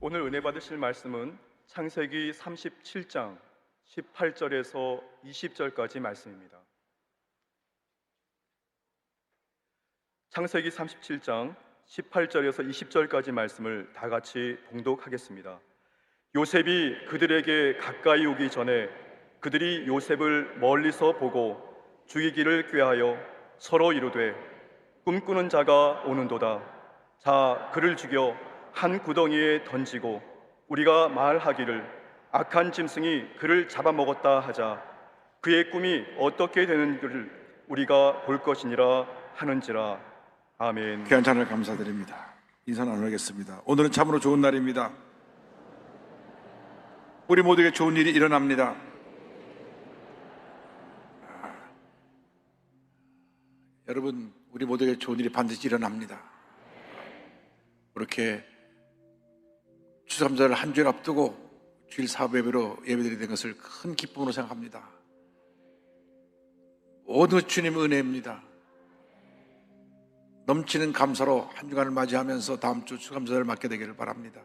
오늘 은혜 받으실 말씀은 창세기 37장 18절에서 20절까지 말씀입니다. 창세기 37장 18절에서 20절까지 말씀을 다 같이 봉독하겠습니다. 요셉이 그들에게 가까이 오기 전에 그들이 요셉을 멀리서 보고 죽이기를 꾀하여 서로 이르되 꿈꾸는 자가 오는도다. 자, 그를 죽여 한 구덩이에 던지고 우리가 말하기를 악한 짐승이 그를 잡아먹었다 하자. 그의 꿈이 어떻게 되는지를 우리가 볼 것이니라 하는지라. 아멘. 귀한 찬양을 감사드립니다. 인사 나누겠습니다. 오늘은 참으로 좋은 날입니다. 우리 모두에게 좋은 일이 일어납니다. 여러분, 우리 모두에게 좋은 일이 반드시 일어납니다. 그렇게 추수감사를 한 주일 앞두고 주일 사부 예배로 예배드리게 된 것을 큰 기쁨으로 생각합니다. 모두 주님의 은혜입니다. 넘치는 감사로 한 주간을 맞이하면서 다음 주 추수감사를 맡게 되기를 바랍니다.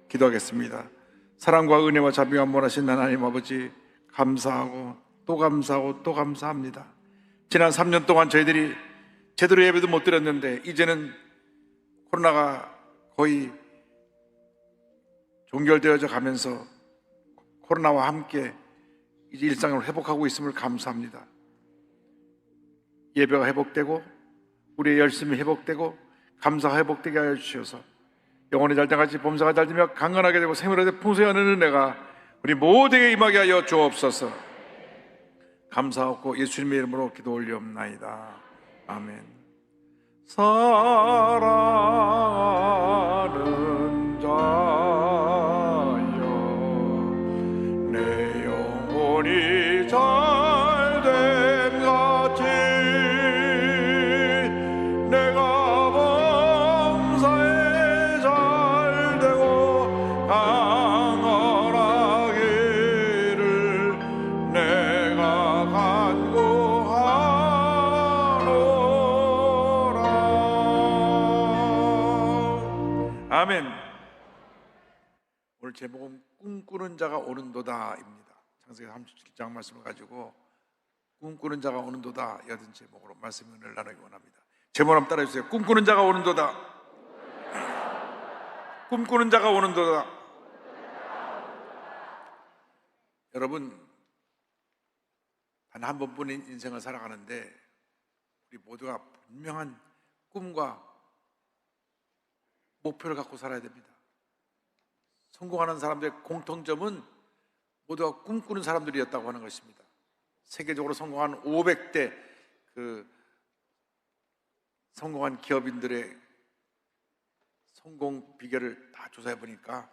기도하겠습니다. 사랑과 은혜와 자비가 몰아신 하나님 아버지, 감사하고 또 감사하고 또 감사합니다. 지난 3년 동안 저희들이 제대로 예배도 못 드렸는데 이제는 코로나가 거의 종결되어져 가면서 코로나와 함께 이제 일상을 회복하고 있음을 감사합니다. 예배가 회복되고 우리의 열심이 회복되고 감사가 회복되게 하여 주셔서 영혼이 잘 때같이 범사가 잘 되며 강건하게 되고 생명에 풍성하는 은혜가 우리 모두에게 임하게 하여 주옵소서. 감사하고 예수님의 이름으로 기도 올리옵나이다. 아멘. 사랑하는 자여, 내 영혼이 잘됨 같이 내가 범사에 잘되고 강건하기를 내가 간구하노라. 아멘. 오늘 제목은 꿈꾸는 자가 오는도다입니다. 창세기 37장 말씀을 가지고 꿈꾸는 자가 오는도다 여든 제목으로 말씀을 나누기 원합니다. 제목 한번 따라해주세요. 꿈꾸는 자가 오는도다. 꿈꾸는 자가 오는도다. 여러분, 단 한 번뿐인 인생을 살아가는데 우리 모두가 분명한 꿈과 목표를 갖고 살아야 됩니다. 성공하는 사람들의 공통점은 모두가 꿈꾸는 사람들이었다고 하는 것입니다. 세계적으로 성공한 500대 성공한 기업인들의 성공 비결을 다 조사해 보니까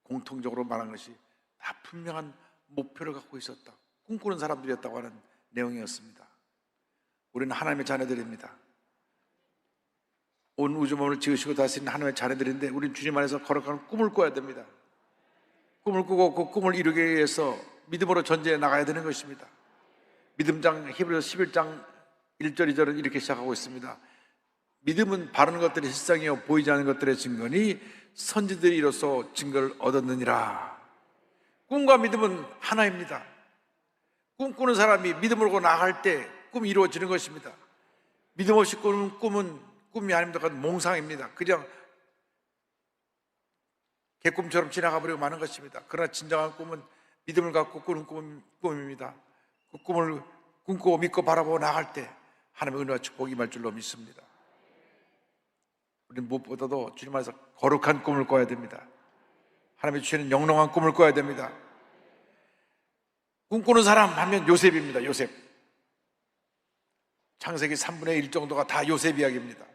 공통적으로 말한 것이 다 분명한 목표를 갖고 있었다. 꿈꾸는 사람들이었다고 하는 내용이었습니다. 우리는 하나님의 자녀들입니다. 온 우주만을 지으시고 다스리는 하나님의 자녀들인데 우리는 주님 안에서 거룩한 꿈을 꿔야 됩니다. 꿈을 꾸고 그 꿈을 이루기 위해서 믿음으로 전제해 나가야 되는 것입니다. 믿음장 히브리서 11장 1절 2절은 이렇게 시작하고 있습니다. 믿음은 바라는 것들의 실상이요 보이지 않는 것들의 증거니 선지들이 이로써 증거를 얻었느니라. 꿈과 믿음은 하나입니다. 꿈꾸는 사람이 믿음을 갖고 나갈 때 꿈이 이루어지는 것입니다. 믿음 없이 꾸는 꿈은 꿈이 아닙니다. 몽상입니다. 그냥 개꿈처럼 지나가 버리고 마는 것입니다. 그러나 진정한 꿈은 믿음을 갖고 꾸는 꿈입니다. 그 꿈을 꿈꾸고 믿고 바라보고 나갈 때 하나님의 은혜와 축복이 임할 줄로 믿습니다. 우리는 무엇보다도 주님 안에서 거룩한 꿈을 꿔야 됩니다. 하나님이 주시는 영롱한 꿈을 꿔야 됩니다. 꿈꾸는 사람 하면 요셉입니다. 요셉. 창세기 3분의 1 정도가 다 요셉 이야기입니다.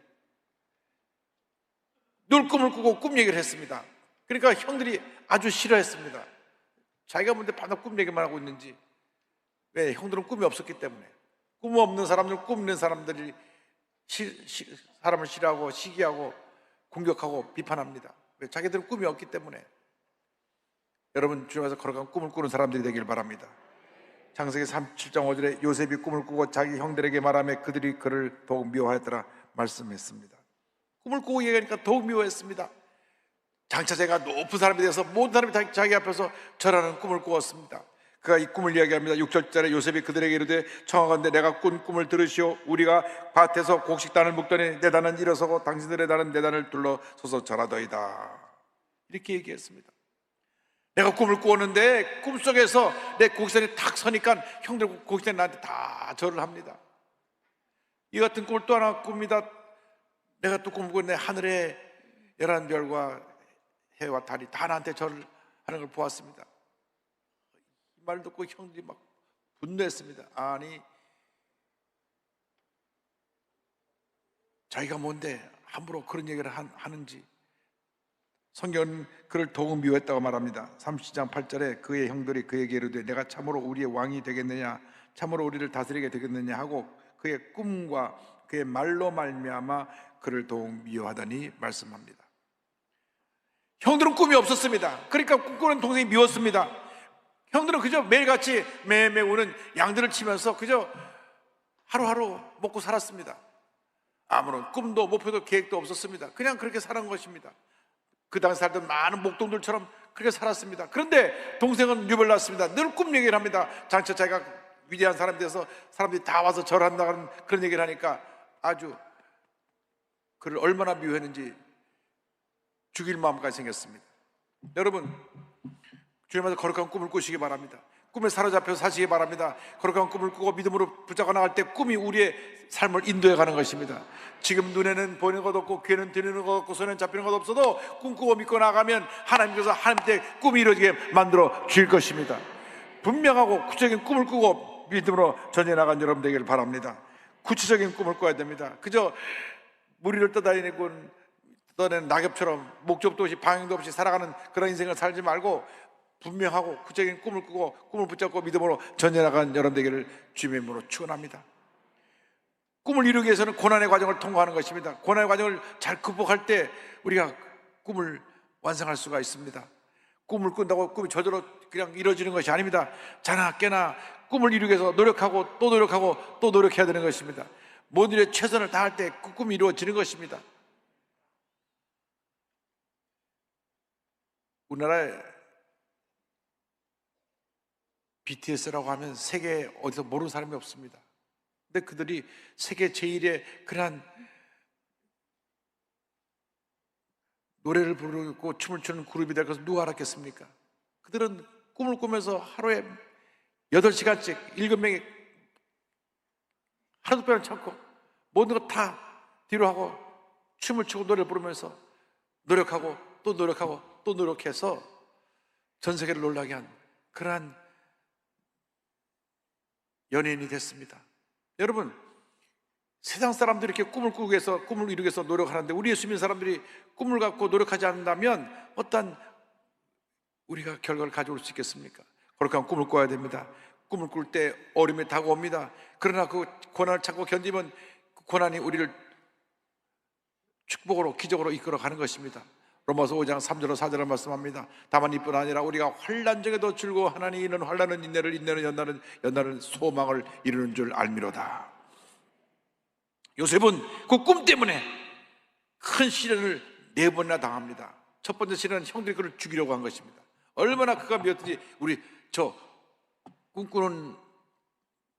늘 꿈을 꾸고 꿈 얘기를 했습니다. 그러니까 형들이 아주 싫어했습니다. 자기가 뭔데 반드시 꿈 얘기만 하고 있는지. 왜? 형들은 꿈이 없었기 때문에. 꿈 없는 사람들, 꿈 있는 사람들이 사람을 싫어하고 시기하고 공격하고 비판합니다. 왜? 자기들은 꿈이 없기 때문에. 여러분, 주님께서 거룩한 꿈을 꾸는 사람들이 되길 바랍니다. 창세기 37장 5절에 요셉이 꿈을 꾸고 자기 형들에게 말하며 그들이 그를 더욱 미워하였더라 말씀했습니다. 꿈을 꾸고 얘기하니까 더욱 미워했습니다. 장차제가 높은 사람이 되어서 모든 사람이 자기 앞에서 절하는 꿈을 꾸었습니다. 그가 이 꿈을 이야기합니다. 6절절에 요셉이 그들에게 이르되 청하건대 내가 꾼 꿈을 들으시오. 우리가 밭에서 곡식단을 묶더니 내 단은 일어서고 당신들의 단은 내 단을 둘러서서 절하더이다. 이렇게 얘기했습니다. 내가 꿈을 꾸었는데 꿈속에서 내 곡식단이 탁 서니까 형들 곡식단이 나한테 다 절을 합니다. 이 같은 꿈을 또 하나 꿉니다. 내가 또 꿈을 꾸는데 하늘에 11별과 해와 달이 다 나한테 절을 하는 걸 보았습니다. 이 말 듣고 형들이 막 분노했습니다. 아니, 자기가 뭔데 함부로 그런 얘기를 하는지. 성경은 그를 더욱 미워했다고 말합니다. 30장 8절에 그의 형들이 그에게 이르되 내가 참으로 우리의 왕이 되겠느냐, 참으로 우리를 다스리게 되겠느냐 하고 그의 꿈과 그의 말로 말미암아 그를 더욱 미워하더니 말씀합니다. 형들은 꿈이 없었습니다. 그러니까 꿈꾸는 동생이 미웠습니다. 형들은 그저 매일같이 매매 우는 양들을 치면서 그저 하루하루 먹고 살았습니다. 아무런 꿈도 목표도 계획도 없었습니다. 그냥 그렇게 사는 것입니다. 그 당시 살던 많은 목동들처럼 그렇게 살았습니다. 그런데 동생은 유별났습니다. 늘 꿈 얘기를 합니다. 장차 자기가 위대한 사람이 돼서 사람들이 다 와서 절한다는 그런 얘기를 하니까 아주 그를 얼마나 미워했는지 죽일 마음까지 생겼습니다. 여러분, 주님께서 거룩한 꿈을 꾸시기 바랍니다. 꿈에 사로잡혀서 사시기 바랍니다. 거룩한 꿈을 꾸고 믿음으로 붙잡아 나갈 때 꿈이 우리의 삶을 인도해 가는 것입니다. 지금 눈에는 보이는 것 없고 귀에는 들리는 것 없고 손에는 잡히는 것 없어도 꿈꾸고 믿고 나가면 하나님께서 하나님께 꿈이 이루어지게 만들어 주실 것입니다. 분명하고 구체적인 꿈을 꾸고 믿음으로 전해 나간 여러분 되기를 바랍니다. 구체적인 꿈을 꿔야 됩니다. 그저 무리를 떠다니는 낙엽처럼 목적도 없이 방향도 없이 살아가는 그런 인생을 살지 말고 분명하고 구체적인 꿈을 꾸고 꿈을 붙잡고 믿음으로 전해 나간 여러분 되기를 주님의 이름으로 축원합니다. 꿈을 이루기 위해서는 고난의 과정을 통과하는 것입니다. 고난의 과정을 잘 극복할 때 우리가 꿈을 완성할 수가 있습니다. 꿈을 꾼다고 꿈이 저절로 그냥 이루어지는 것이 아닙니다. 자나 깨나 꿈을 이루기 위해서 노력하고 또 노력하고 또 노력해야 되는 것입니다. 모든 일에 최선을 다할 때 그 꿈이 이루어지는 것입니다. 우리나라에 BTS라고 하면 세계에 어디서 모르는 사람이 없습니다. 근데 그들이 세계 제1의 그러한 노래를 부르고 춤을 추는 그룹이 될 것을 누가 알았겠습니까? 그들은 꿈을 꾸면서 하루에 8시간씩 7명이 하루도 빼놓지 참고 모든 것 다 뒤로 하고 춤을 추고 노래를 부르면서 노력하고 또 노력하고 또 노력해서 전 세계를 놀라게 한 그러한 연예인이 됐습니다. 여러분, 세상 사람들이 이렇게 꿈을 꾸기 위해서 꿈을 이루기 위해서 노력하는데 우리 예수 믿는 사람들이 꿈을 갖고 노력하지 않는다면 어떤 우리가 결과를 가져올 수 있겠습니까? 거룩한 꿈을 꿔야 됩니다. 꿈을 꿀 때 어려움이 다가옵니다. 그러나 그 고난을 참고 견디면 그 고난이 우리를 축복으로 기적으로 이끌어가는 것입니다. 로마서 5장 3절로 4절을 말씀합니다. 다만 이뿐 아니라 우리가 환난 중에도 즐거워하나니 이는 환난은 인내를, 인내는 연단은 소망을 이루는 줄 알미로다. 요셉은 그 꿈 때문에 큰 시련을 4번이나 당합니다. 첫 번째 시련은 형들이 그를 죽이려고 한 것입니다. 얼마나 그가 미웠든지 우리 저 꿈꾸는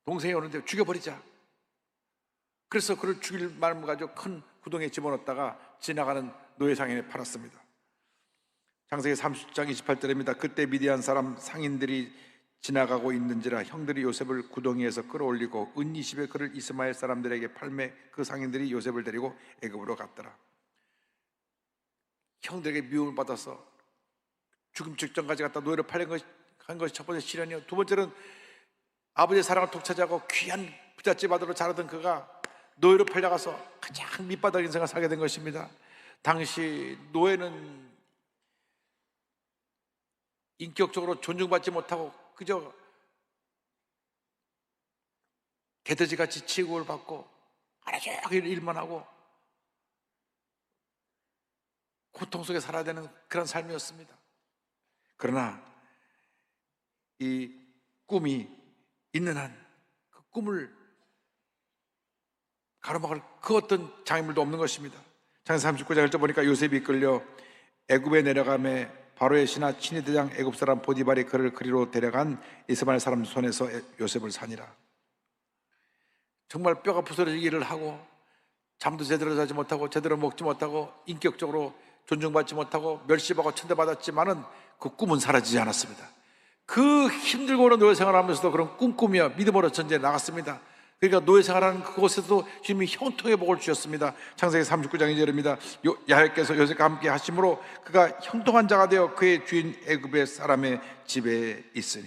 동생이 오는데 죽여버리자. 그래서 그를 죽일 마음을 가지고 큰 구덩이에 집어넣었다가 지나가는 노예상인에 팔았습니다. 창세기 30장 28절입니다. 그때 미디안 사람 상인들이 지나가고 있는지라 형들이 요셉을 구덩이에서 끌어올리고 은 20에 그를 이스마엘 사람들에게 팔매 그 상인들이 요셉을 데리고 애굽으로 갔더라. 형들에게 미움을 받아서 죽음 직전까지 갔다 노예로 팔린 한 것이 첫 번째 시련이요. 두 번째는 아버지의 사랑을 독차지하고 귀한 부잣집 아들로 자라던 그가 노예로 팔려가서 가장 밑바닥 인생을 살게 된 것입니다. 당시 노예는 인격적으로 존중받지 못하고 그저 개돼지같이 취급을 받고 하루 종일 일만 하고 고통 속에 살아야 되는 그런 삶이었습니다. 그러나 이 꿈이 있는 한 그 꿈을 가로막을 그 어떤 장애물도 없는 것입니다. 창세기 39장 1절 보니까 요셉이 이끌려 애굽에 내려가매 바로의 신하 친위 대장 애굽 사람 보디발이 그를 그리로 데려간 이스마엘 사람 손에서 요셉을 사니라. 정말 뼈가 부서지기를 하고 잠도 제대로 자지 못하고 제대로 먹지 못하고 인격적으로 존중받지 못하고 멸시받고 천대받았지만은 그 꿈은 사라지지 않았습니다. 그 힘들고 어려운 노예 생활하면서도 그런 꿈꾸며 믿음으로 전쟁에 나갔습니다. 그러니까 노예 생활하는 그곳에서도 주님이 형통의 복을 주셨습니다. 창세기 39장 2절입니다. 야훼께서 요셉과 함께 하심으로 그가 형통한 자가 되어 그의 주인 애굽의 사람의 집에 있으니,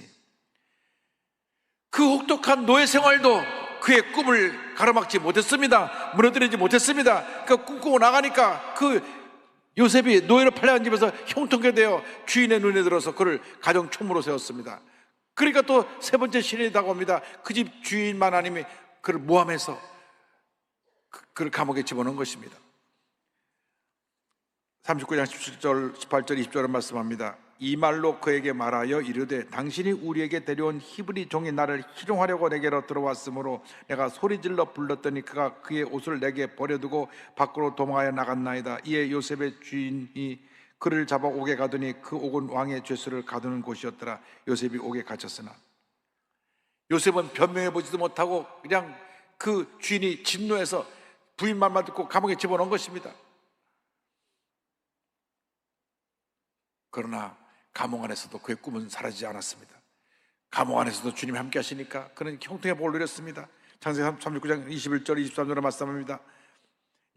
그 혹독한 노예 생활도 그의 꿈을 가로막지 못했습니다. 무너뜨리지 못했습니다. 그 꿈꾸고 나가니까 그 요셉이 노예로 팔려간 집에서 형통하게 되어 주인의 눈에 들어서 그를 가정 총무로 세웠습니다. 그러니까 또 세 번째 시련이 다가옵니다. 그 집 주인만 하나님이 그를 모함해서 그를 감옥에 집어넣은 것입니다. 39장 17절, 18절, 20절을 말씀합니다. 이 말로 그에게 말하여 이르되 당신이 우리에게 데려온 히브리 종이 나를 희롱하려고 내게로 들어왔으므로 내가 소리질러 불렀더니 그가 그의 옷을 내게 버려두고 밖으로 도망하여 나갔나이다. 이에 요셉의 주인이 그를 잡아 옥에 가더니 그 옥은 왕의 죄수를 가두는 곳이었더라. 요셉이 옥에 갇혔으나 요셉은 변명해 보지도 못하고 그냥 그 주인이 진노해서 부인 말만 듣고 감옥에 집어넣은 것입니다. 그러나 감옥 안에서도 그의 꿈은 사라지지 않았습니다. 감옥 안에서도 주님이 함께 하시니까 그는 형통의 복을 누렸습니다. 창세기 39장 21절 23절에 말씀합니다.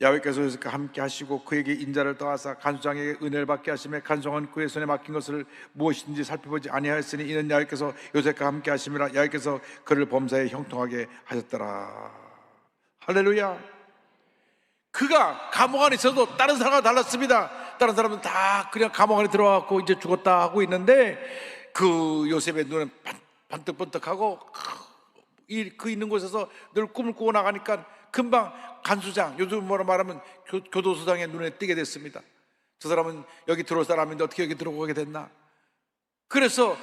야훼께서 요셉과 함께 하시고 그에게 인자를 더하사 간수장에게 은혜를 받게 하시며 간수장은 그의 손에 맡긴 것을 무엇인지 살펴보지 아니하였으니 이는 야훼께서 요셉과 함께 하심이라. 야훼께서 그를 범사에 형통하게 하셨더라. 할렐루야. 그가 감옥 안에 있어도 다른 사람과 달랐습니다. 다른 사람은 다 그냥 감옥 안에 들어가고 이제 죽었다 하고 있는데 그 요셉의 눈은 번뜩번뜩하고 그 있는 곳에서 늘 꿈을 꾸고 나가니까 금방 간수장, 요즘 뭐라 말하면 교도소장의 눈에 띄게 됐습니다. 저 사람은 여기 들어올 사람인데 어떻게 여기 들어오게 됐나? 그래서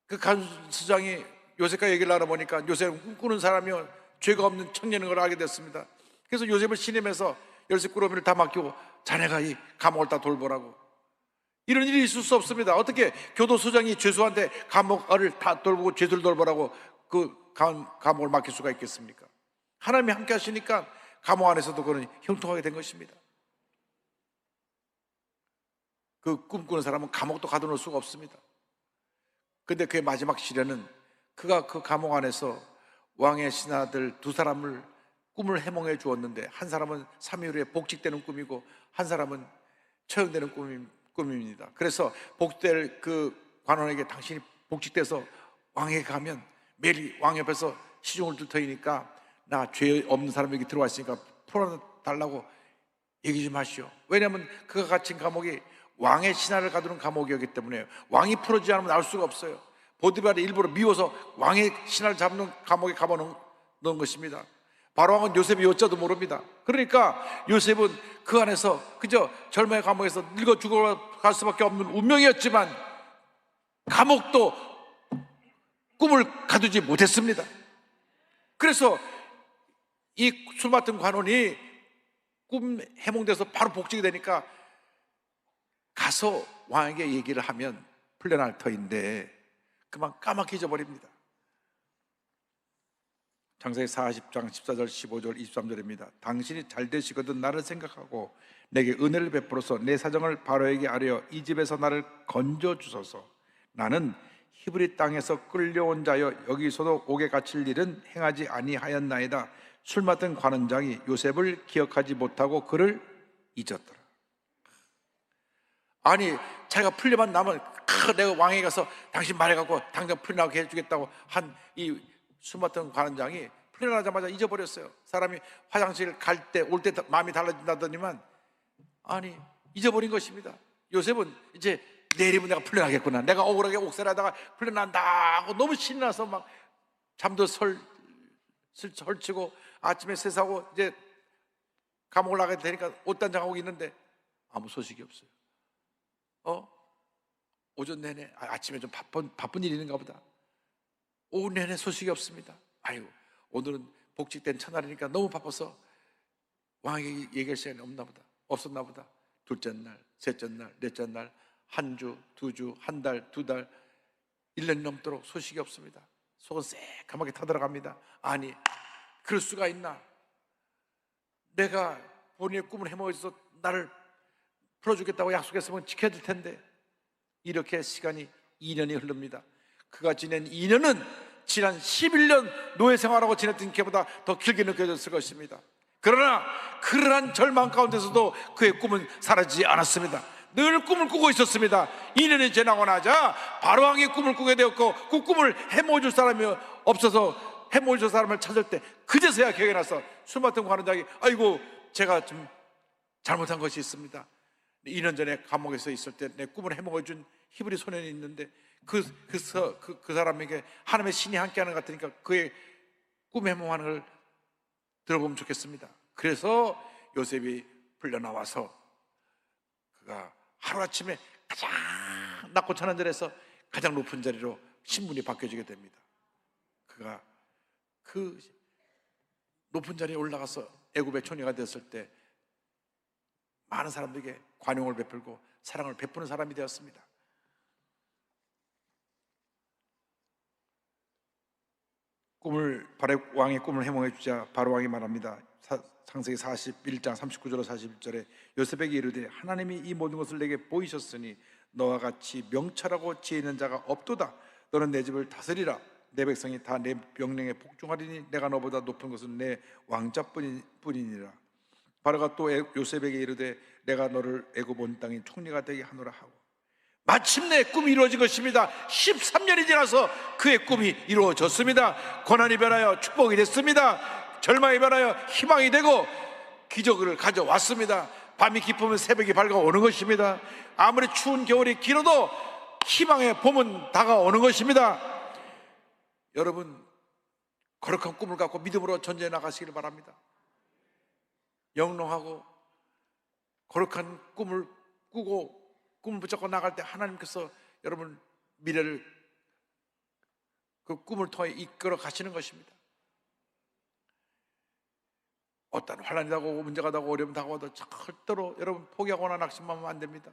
그 간수장이 요셉과 얘기를 나눠보니까 요셉은 꿈꾸는 사람이요 죄가 없는 청년인 걸 알게 됐습니다. 그래서 요셉을 신임해서 열쇠 꾸러미를 다 맡기고 자네가 이 감옥을 다 돌보라고. 이런 일이 있을 수 없습니다. 어떻게 교도소장이 죄수한테 감옥을 다 돌보고 죄수를 돌보라고 그 감옥을 맡길 수가 있겠습니까? 하나님이 함께 하시니까 감옥 안에서도 그는 형통하게 된 것입니다. 그 꿈꾸는 사람은 감옥도 가둬놓을 수가 없습니다. 근데 그의 마지막 시련은 그가 그 감옥 안에서 왕의 신하들 두 사람을 꿈을 해몽해 주었는데 한 사람은 3일 후에 복직되는 꿈이고 한 사람은 처형되는 꿈입니다. 그래서 복직될 그 관원에게 당신이 복직돼서 왕에게 가면 매일 왕 옆에서 시중을 들터이니까 나 죄 없는 사람이 여기 들어왔으니까 풀어달라고 얘기 좀 하시오. 왜냐하면 그가 갇힌 감옥이 왕의 신하를 가두는 감옥이었기 때문에 왕이 풀어주지 않으면 나올 수가 없어요. 보디발이 일부러 미워서 왕의 신하를 잡는 감옥에 가둬놓은 것입니다. 바로왕은 요셉이 여자도 모릅니다. 그러니까 요셉은 그 안에서 그저 젊은이 감옥에서 늙어 죽어갈 수밖에 없는 운명이었지만 감옥도 꿈을 가두지 못했습니다. 그래서 이 술 맡은 관원이 꿈 해몽돼서 바로 복직이 되니까 가서 왕에게 얘기를 하면 풀려날 터인데 그만 까맣게 잊어버립니다. 창세기 40장 14절 15절 23절입니다. 당신이 잘 되시거든 나를 생각하고 내게 은혜를 베풀어서 내 사정을 바로에게 아뢰어 이 집에서 나를 건져 주소서. 나는 히브리 땅에서 끌려온 자여 여기서도 옥에 갇힐 일은 행하지 아니하였나이다. 술 맡은 관원장이 요셉을 기억하지 못하고 그를 잊었더라. 아니 자기가 풀려만 나면 내가 왕에게 가서 당신 말해갖고 당장 풀려나게 해주겠다고 한 이 술 맡은 관원장이 풀려나자마자 잊어버렸어요. 사람이 화장실 갈 때 올 때 마음이 달라진다더니만 아니 잊어버린 것입니다. 요셉은 이제 내일이면 내가 풀려나겠구나, 내가 억울하게 옥살하다가 풀려난다 하고 너무 신이 나서 막 잠도 설치고 아침에 세수하고 이제 감옥을 나가야 되니까 옷 단장하고 있는데 아무 소식이 없어요. 오전 내내 아침에 좀 바쁜 일이 있는가 보다. 오후 내내 소식이 없습니다. 아유 오늘은 복직된 첫날이니까 너무 바빠서 왕에게 얘기할 시간이 없었나 보다. 둘째 날, 셋째 날, 넷째 날, 한 주, 두 주, 한 달, 두 달, 1년이 넘도록 소식이 없습니다. 속은 새까맣게 타들어갑니다. 아니, 그럴 수가 있나? 내가 본인의 꿈을 해먹어서 나를 풀어주겠다고 약속했으면 지켜야 될 텐데. 이렇게 시간이 2년이 흐릅니다. 그가 지낸 2년은 지난 11년 노예 생활하고 지냈던 게보다 더 길게 느껴졌을 것입니다. 그러나 그러한 절망 가운데서도 그의 꿈은 사라지지 않았습니다. 늘 꿈을 꾸고 있었습니다. 2년이 지나고 나자 바로왕이 꿈을 꾸게 되었고, 그 꿈을 해모줄 사람이 없어서 해모줄 사람을 찾을 때 그제서야 기억이 나서 술 맡은 관원장이 아이고 제가 좀 잘못한 것이 있습니다. 2년 전에 감옥에서 있을 때 내 꿈을 해먹어준 히브리 소년이 있는데 그 사람에게 하나님의 신이 함께하는 것 같으니까 그의 꿈 해몽하는 걸 들어보면 좋겠습니다. 그래서 요셉이 풀려나와서 그가 하루아침에 가장 낮고 천한 자리에서 가장 높은 자리로 신분이 바뀌어지게 됩니다. 그가 그 높은 자리에 올라가서 애굽의 총리가 되었을 때 많은 사람들에게 관용을 베풀고 사랑을 베푸는 사람이 되었습니다. 왕의 꿈을 해몽해 주자 바로왕이 말합니다. 창세기 41장 39절로 41절에 요셉에게 이르되 하나님이 이 모든 것을 내게 보이셨으니 너와 같이 명철하고 지혜 있는 자가 없도다. 너는 내 집을 다스리라. 내 백성이 다 내 명령에 복종하리니 내가 너보다 높은 것은 내 왕자뿐이니라. 바로가 또 요셉에게 이르되 내가 너를 애굽 온 땅의 총리가 되게 하노라 하고, 마침내 꿈이 이루어진 것입니다. 13년이 지나서 그의 꿈이 이루어졌습니다. 고난이 변하여 축복이 됐습니다. 절망이 변하여 희망이 되고 기적을 가져왔습니다. 밤이 깊으면 새벽이 밝아오는 것입니다. 아무리 추운 겨울이 길어도 희망의 봄은 다가오는 것입니다. 여러분, 거룩한 꿈을 갖고 믿음으로 전쟁에 나가시길 바랍니다. 영롱하고 거룩한 꿈을 꾸고 꿈을 붙잡고 나갈 때 하나님께서 여러분 미래를 그 꿈을 통해 이끌어 가시는 것입니다. 어떤 환난이 다가오고 문제가 다가오고 어려움이 다가와도 절대로 여러분 포기하거나 낙심하면 안 됩니다.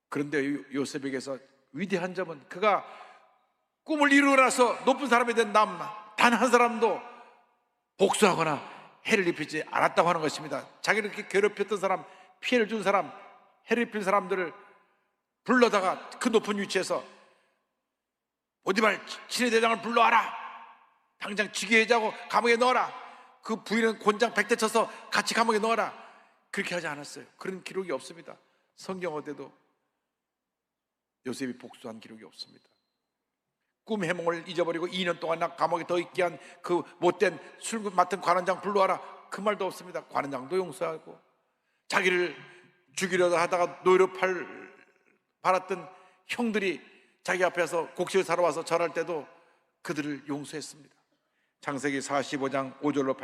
그런데 요셉에게서 위대한 점은 그가 꿈을 이루고 나서 높은 사람이 된 단 한 사람도 복수하거나 해를 입히지 않았다고 하는 것입니다. 자기를 이렇게 괴롭혔던 사람, 피해를 준 사람, 해를 입힌 사람들을 불러다가 그 높은 위치에서 오디발 친위 대장을 불러와라. 당장 쥐게해자고 감옥에 넣어라. 그 부인은 곤장 100대 쳐서 같이 감옥에 넣어라. 그렇게 하지 않았어요. 그런 기록이 없습니다. 성경 어디에도 요셉이 복수한 기록이 없습니다. 꿈 해몽을 잊어버리고 2년 동안 나 감옥에 더 있게 한 그 못된 술 맡은 관원장 불러와라. 그 말도 없습니다. 관원장도 용서하고 자기를 죽이려다 하다가 노예로 팔았던 형들이 자기 앞에서 곡식을 사러 와서 절할 때도 그들을 용서했습니다. 창세기 45장 5절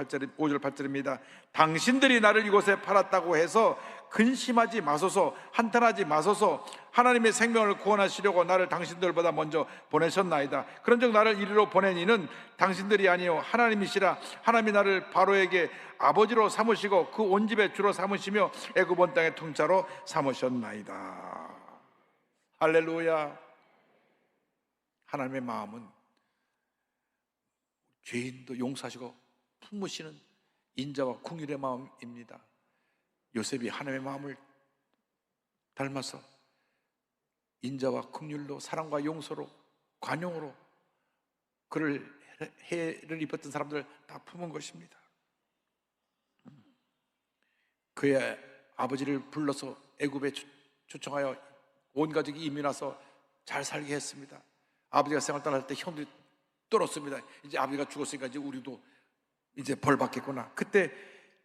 8절입니다. 당신들이 나를 이곳에 팔았다고 해서 근심하지 마소서, 한탄하지 마소서. 하나님의 생명을 구원하시려고 나를 당신들보다 먼저 보내셨나이다. 그런즉 나를 이리로 보낸 이는 당신들이 아니요 하나님이시라. 하나님이 나를 바로에게 아버지로 삼으시고 그 온 집의 주로 삼으시며 애굽 온 땅의 통치자로 삼으셨나이다. 할렐루야. 하나님의 마음은 죄인도 용서하시고 품으시는 인자와 긍휼의 마음입니다. 요셉이 하나님의 마음을 닮아서 인자와 긍휼로 사랑과 용서로 관용으로 그를 해를 입었던 사람들 다 품은 것입니다. 그의 아버지를 불러서 애굽에 초청하여 온 가족이 이민 와서 잘 살게 했습니다. 아버지가 생활 떠날 때 형들이 떨었습니다. 이제 아버지가 죽었으니까 이제 우리도 이제 벌 받겠구나. 그때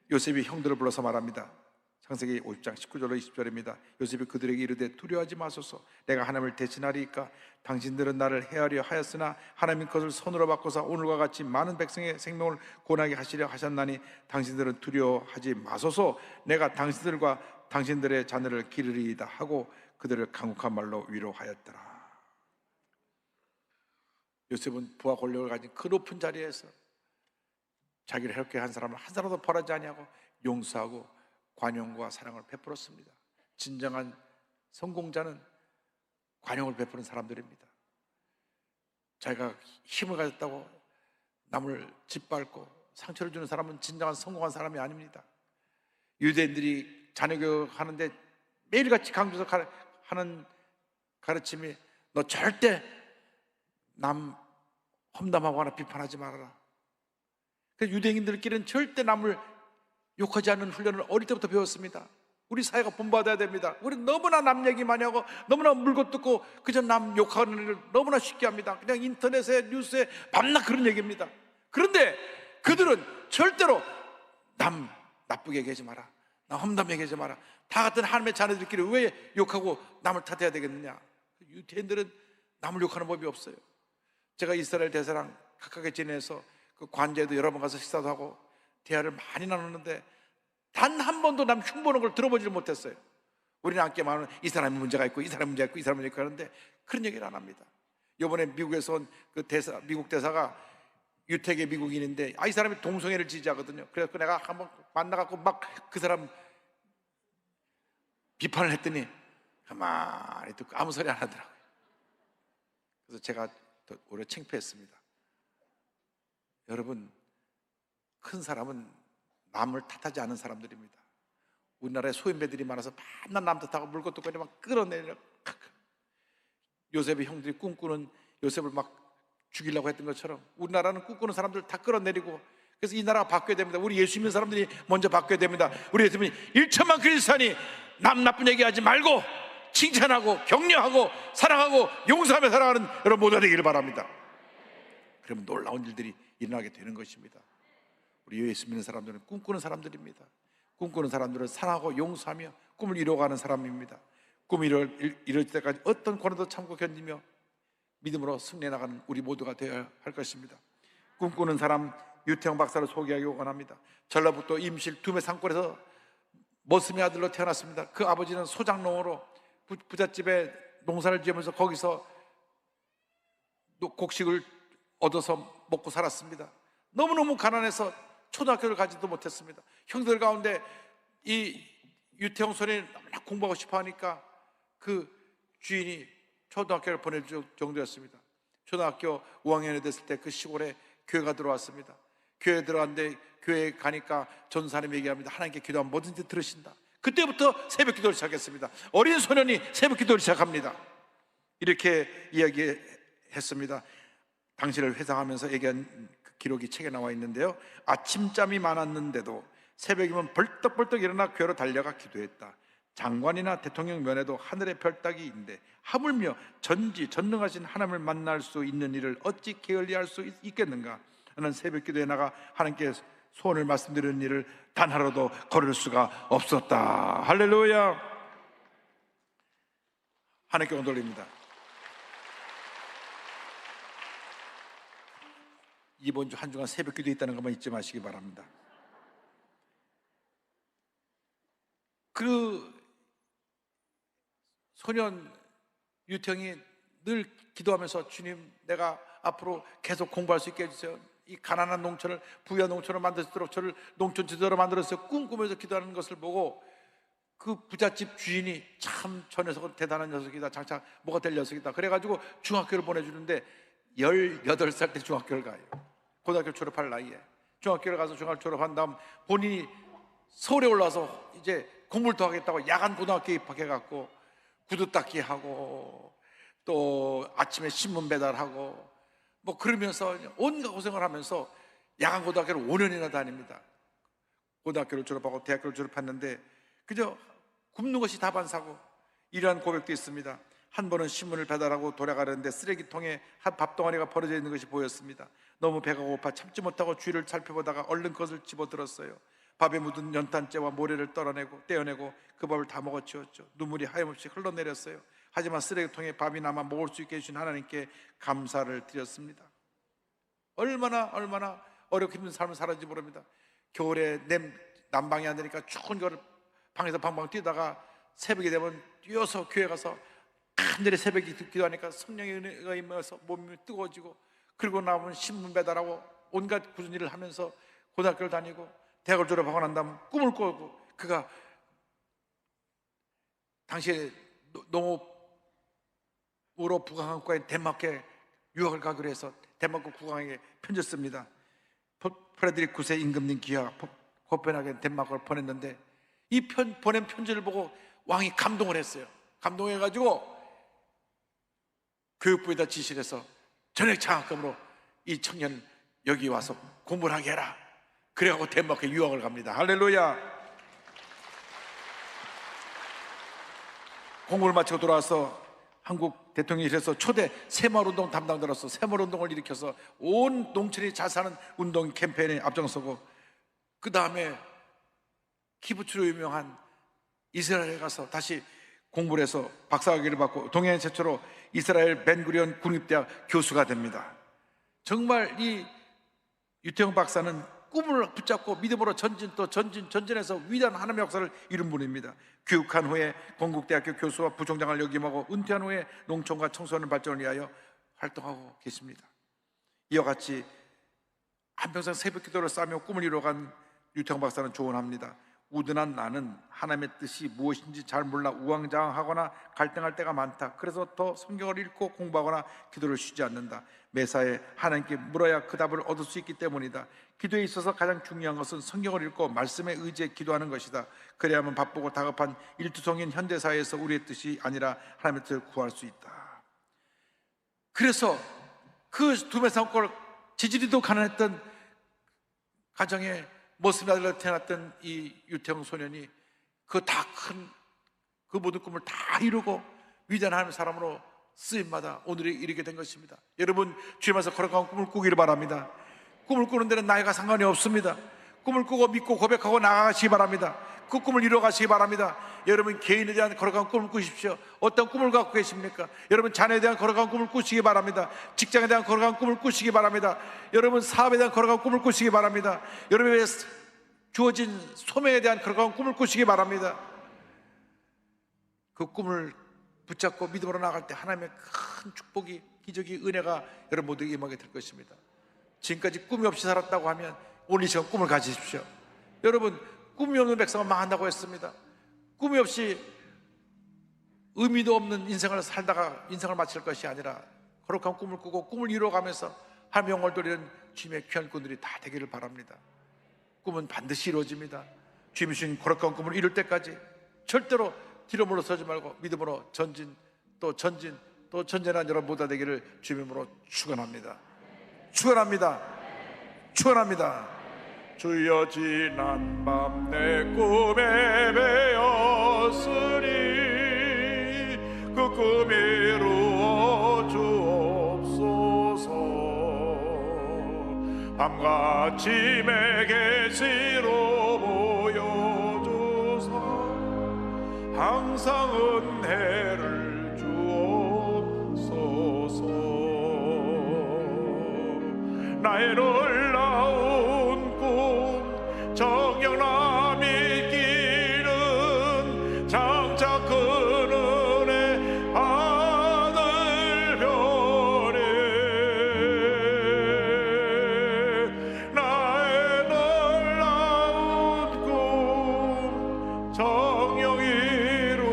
요셉이 형들을 불러서 말합니다. 창세기 50장 19절로 20절입니다. 요셉이 그들에게 이르되 두려워하지 마소서. 내가 하나님을 대신하리이까. 당신들은 나를 해하려 하였으나 하나님 것을 손으로 바꿔서 오늘과 같이 많은 백성의 생명을 구원하게 하시려 하셨나니 당신들은 두려워하지 마소서. 내가 당신들과 당신들의 자녀를 기르리이다 하고 그들을 강국한 말로 위로하였더라. 요셉은 부와 권력을 가진 그 높은 자리에서 자기를 해롭게 한 사람을 한 사람도 벌하지 아니하고 용서하고 관용과 사랑을 베풀었습니다. 진정한 성공자는 관용을 베푸는 사람들입니다. 자기가 힘을 가졌다고 남을 짓밟고 상처를 주는 사람은 진정한 성공한 사람이 아닙니다. 유대인들이 자녀교육하는데 매일같이 강조해서 하는 가르침이 너 절대 남 험담하거나 비판하지 말아라. 그래서 유대인들끼리는 절대 남을 욕하지 않는 훈련을 어릴 때부터 배웠습니다. 우리 사회가 본받아야 됩니다. 우리 너무나 남 얘기 많이 하고 너무나 물고 뜯고 그저 남 욕하는 일을 너무나 쉽게 합니다. 그냥 인터넷에 뉴스에 밤낮 그런 얘기입니다. 그런데 그들은 절대로 남 나쁘게 얘기하지 마라, 남 험담 얘기하지 마라. 다 같은 하나님의 자녀들끼리 왜 욕하고 남을 탓해야 되겠느냐. 유대인들은 남을 욕하는 법이 없어요. 제가 이스라엘 대사랑 가깝게 지내서 그 관제에도 여러 번 가서 식사도 하고 대화를 많이 나누는데 단 한 번도 남 흉보는 걸 들어보지를 못했어요. 우리는 함께 말하면 이 사람이 문제가 있고 이 사람이 문제가 있고 이 사람이 문제가 있고 하는데 그런 얘기를 안 합니다. 이번에 미국에서 온 그 대사, 미국 대사가 유태계 미국인인데 이 사람이 동성애를 지지하거든요. 그래서 내가 한번 만나갖고 막 그 사람 비판을 했더니 가만히 듣고 아무 소리 안 하더라고요. 그래서 제가 오히려 창피했습니다. 여러분, 큰 사람은 남을 탓하지 않은 사람들입니다. 우리나라에 소인배들이 많아서 맨날 남 탓하고 물고 뜯고 막 끌어내려. 요셉의 형들이 꿈꾸는 요셉을 막 죽이려고 했던 것처럼 우리나라는 꿈꾸는 사람들 다 끌어내리고, 그래서 이 나라가 바뀌어야 됩니다. 우리 예수 믿는 사람들이 먼저 바뀌어야 됩니다. 우리 예수 믿는 1천만 그리스도인이 남 나쁜 얘기하지 말고 칭찬하고 격려하고 사랑하고 용서하며 살아가는 여러분 모두가 되기를 바랍니다. 그러면 놀라운 일들이 일어나게 되는 것입니다. 우리 예수 믿는 사람들은 꿈꾸는 사람들입니다. 꿈꾸는 사람들은 사랑하고 용서하며 꿈을 이루어가는 사람입니다. 꿈을 이룰 때까지 어떤 고난도 참고 견디며 믿음으로 승리해 나가는 우리 모두가 되어야 할 것입니다. 꿈꾸는 사람 유태영 박사를 소개하기 원합니다. 전라북도 임실 두메 산골에서 머슴의 아들로 태어났습니다. 그 아버지는 소장농으로 부잣집에 농사를 지으면서 거기서 곡식을 얻어서 먹고 살았습니다. 너무너무 가난해서 초등학교를 가지도 못했습니다. 형들 가운데 이 유태영 소년이 너무나 공부하고 싶어 하니까 그 주인이 초등학교를 보내줄 정도였습니다. 초등학교 5학년이 됐을 때 그 시골에 교회가 들어왔습니다. 교회에 들어갔는데 교회에 가니까 전사님 얘기합니다. 하나님께 기도하면 뭐든지 들으신다. 그때부터 새벽 기도를 시작했습니다. 어린 소년이 새벽 기도를 시작합니다. 이렇게 이야기했습니다. 당신을 회상하면서 얘기한 그 기록이 책에 나와 있는데요, 아침잠이 많았는데도 새벽이면 벌떡벌떡 일어나 교회로 달려가 기도했다. 장관이나 대통령 면에도 하늘의 별따기인데 하물며 전지전능하신 하나님을 만날 수 있는 일을 어찌 게을리할 수 있겠는가. 나는 새벽 기도에 나가 하나님께 소원을 말씀드리는 일을 단 하루도 거를 수가 없었다. 할렐루야. 하나님께 영광 돌립니다. 이번 주 한 주간 새벽 기도 있다는 것만 잊지 마시기 바랍니다. 그 소년 유태영이 늘 기도하면서 주님, 내가 앞으로 계속 공부할 수 있게 해주세요. 이 가난한 농촌을 부유한 농촌으로 만들 수 있도록 저를 농촌 지도자로 만들어서 꿈꾸면서 기도하는 것을 보고 그 부잣집 주인이 참 저 녀석은 대단한 녀석이다, 장차 뭐가 될 녀석이다, 그래가지고 중학교를 보내주는데 18살 때 중학교를 가요. 고등학교 졸업할 나이에 중학교를 가서 중학교 졸업한 다음 본인이 서울에 올라와서 이제 공부를 더 하겠다고 야간 고등학교에 입학해갖고 구두 닦기 하고 또 아침에 신문 배달하고 뭐 그러면서 온갖 고생을 하면서 야간 고등학교를 5년이나 다닙니다. 고등학교를 졸업하고 대학교를 졸업했는데 그저 굶는 것이 다반사고, 이러한 고백도 있습니다. 한 번은 신문을 배달하고 돌아가려는데 쓰레기통에 한 밥덩어리가 버려져 있는 것이 보였습니다. 너무 배가 고파 참지 못하고 주위를 살펴보다가 얼른 그것을 집어들었어요. 밥에 묻은 연탄재와 모래를 떼어내고 그 밥을 다 먹어치웠죠. 눈물이 하염없이 흘러내렸어요. 하지만 쓰레기통에 밥이 남아 먹을 수 있게 해주신 하나님께 감사를 드렸습니다. 얼마나 어렵고 힘든 삶을 살았는지 모릅니다. 겨울에 난방이 안 되니까 추운 겨울 방에서 방방 뛰다가 새벽이 되면 뛰어서 교회 가서 간절히 새벽에 기도하니까 성령의 은혜가 임해서 몸이 뜨거워지고, 그리고 나면 신문 배달하고 온갖 굳은 일을 하면서 고등학교를 다니고 대학을 졸업하고 난 다음 꿈을 꾸고 그가 당시에 농업으로 부강한 국가인 덴마크에 유학을 가기로 해서 덴마크 국왕에게 편지 씁니다. 프레드릭 9세 임금님 귀하 코펜하겐 덴마크를 보냈는데 이 보낸 편지를 보고 왕이 감동을 했어요. 감동해가지고 교육부에다 지시를 해서 전액 장학금으로 이 청년 여기 와서 공부를 하게 해라. 그래갖고 덴마크에 유학을 갑니다. 할렐루야. 공부를 마치고 돌아와서 한국 대통령실에서 초대 새마을운동 담당자로서 새마을운동을 일으켜서 온 농촌이 잘 사는 운동 캠페인에 앞장서고, 그 다음에 키부츠로 유명한 이스라엘에 가서 다시 공부를 해서 박사학위를 받고 동해안 최초로 이스라엘 벤구리온 국립대학 교수가 됩니다. 정말 이 유태영 박사는 꿈을 붙잡고 믿음으로 전진 또 전진해서 위대한 하나님의 역사를 이룬 분입니다. 교육한 후에 건국대학교 교수와 부총장을 역임하고 은퇴한 후에 농촌과 청소년 발전을 위하여 활동하고 계십니다. 이와 같이 한평생 새벽 기도를 싸며 꿈을 이뤄간 유태영 박사는 조언합니다. 우둔한 나는 하나님의 뜻이 무엇인지 잘 몰라 우왕좌왕하거나 갈등할 때가 많다. 그래서 더 성경을 읽고 공부하거나 기도를 쉬지 않는다. 매사에 하나님께 물어야 그 답을 얻을 수 있기 때문이다. 기도에 있어서 가장 중요한 것은 성경을 읽고 말씀에 의지해 기도하는 것이다. 그래야만 바쁘고 다급한 일투성인 현대사회에서 우리의 뜻이 아니라 하나님의 뜻을 구할 수 있다. 그래서 그 두메 산골 지지리도 가난했던 가정에 모슬 아들로 태어났던 이 유태영 소년이 그 모든 꿈을 다 이루고 위대한 하나님의 사람으로 쓰임마다 오늘이 이르게 된 것입니다. 여러분, 주님께서 거룩한 꿈을 꾸기를 바랍니다. 꿈을 꾸는 데는 나이가 상관이 없습니다. 꿈을 꾸고 믿고 고백하고 나아가시기 바랍니다. 그 꿈을 이루어가시기 바랍니다. 여러분, 개인에 대한 거룩한 꿈을 꾸십시오. 어떤 꿈을 갖고 계십니까? 여러분, 자녀에 대한 거룩한 꿈을 꾸시기 바랍니다. 직장에 대한 거룩한 꿈을 꾸시기 바랍니다. 여러분, 사업에 대한 거룩한 꿈을 꾸시기 바랍니다. 여러분의 주어진 소명에 대한 거룩한 꿈을 꾸시기 바랍니다. 그 꿈을 붙잡고 믿음으로 나갈 때 하나님의 큰 축복이, 기적이, 은혜가 여러분 모두에게 임하게 될 것입니다. 지금까지 꿈이 없이 살았다고 하면 오늘 이 시간 꿈을 가지십시오. 여러분, 꿈이 없는 백성은 망한다고 했습니다. 꿈이 없이 의미도 없는 인생을 살다가 인생을 마칠 것이 아니라 거룩한 꿈을 꾸고 꿈을 이루어가면서 하나님의 영광을 돌리는 주님의 귀한 꿈들이 다 되기를 바랍니다. 꿈은 반드시 이루어집니다. 주님이 주신 거룩한 꿈을 이룰 때까지 절대로 뒤로 물러서지 말고 믿음으로 전진 또 전진한 여러분 모두 되기를 주님으로 축원합니다. 축원합니다. 축원합니다. 주여, 지난 밤 내 꿈에 배었으니 그 꿈 이루어 주옵소서. 밤같이 내게 시로 보여주사 항상 은혜를 주옵소서. 나의 놀라운 꿈 정령남 이기는 장차 큰 은혜 아들 변해. 나의 놀라운 꿈 정령 이루어져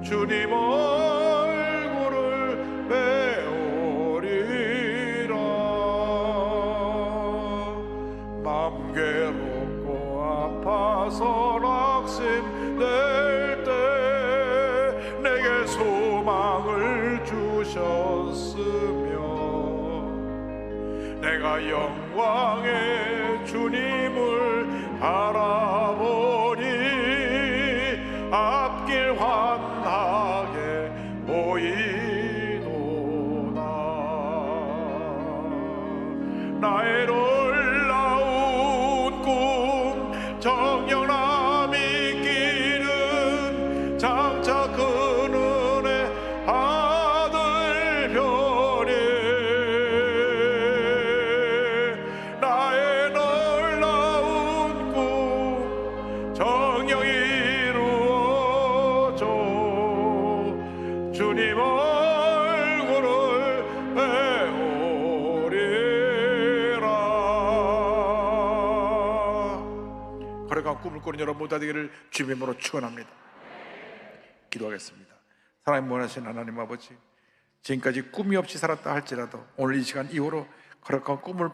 주님 얼굴을 배우리라. 맘 괴롭고 아파서 낙심될 때 내게 소망을 주셨으며 내가 영광의 주님을 바라보니 앞길 환하게 보이도다. 나의 놀라운 꿈 정령남 이기는 장차 큰 은혜 아들 변해. 나의 놀라운 꿈 꿈을 꾸는 여러분 모두 되기를 주님의 이름으로 축원합니다. 기도하겠습니다. 사랑의 원하신 하나님 아버지, 지금까지 꿈이 없이 살았다 할지라도 오늘 이 시간 이후로 거룩한 꿈을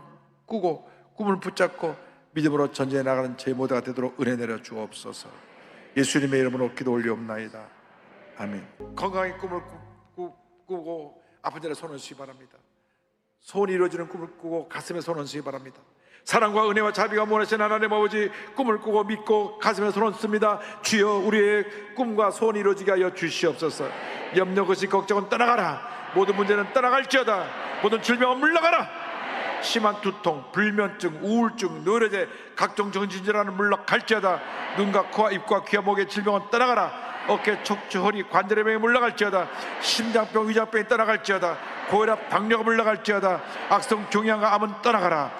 꾸고 꿈을 붙잡고 믿음으로 전진해 나가는 제 모두가 되도록 은혜 내려 주옵소서. 예수님의 이름으로 기도 올리옵나이다. 아멘. 건강하게 꿈을 꾸고 아픈 자를 손 얹으시기 바랍니다. 소원이 이루어지는 꿈을 꾸고 가슴에 손 얹으시기 바랍니다. 사랑과 은혜와 자비가 원하신 하나님 아버지, 꿈을 꾸고 믿고 가슴에 손 얹습니다. 주여, 우리의 꿈과 소원이 이루어지게 하여 주시옵소서. 염려, 것이 걱정은 떠나가라. 모든 문제는 떠나갈지어다. 모든 질병은 물러가라. 심한 두통, 불면증, 우울증, 뇌뢰제, 각종 정신질환은 물러갈지어다. 눈과 코와 입과 귀와 목의 질병은 떠나가라. 어깨, 척추, 허리, 관절의 병이 물러갈지어다. 심장병, 위장병이 떠나갈지어다. 고혈압, 당뇨가 물러갈지어다. 악성 종양과 암은 떠나가라.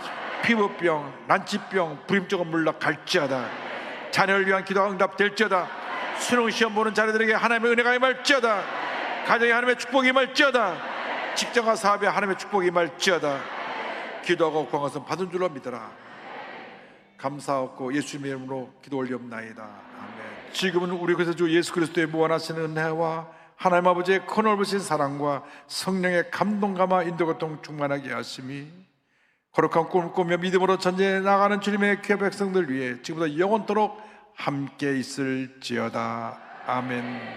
피부병, 난치병, 불임증은 물러갈지어다. 자녀를 위한 기도가 응답될지어다. 수능시험 보는 자녀들에게 하나님의 은혜가 임할지어다. 가정에 하나님의 축복이 임할지어다. 직장과 사업에 하나님의 축복이 임할지어다. 기도하고 구한 것은 받은 줄로 믿어라. 감사하고 예수님의 이름으로 기도 올리옵나이다. 아멘. 지금은 우리 그리스도 주 예수 그리스도의 무한하신 은혜와 하나님 아버지의 큰 넓으신 사랑과 성령의 감동감화 인도고통 충만하게 하심이 거룩한 꿈을 꾸며 믿음으로 전진해 나가는 주님의 귀한 백성들 위해 지금부터 영원토록 함께 있을지어다. 아멘.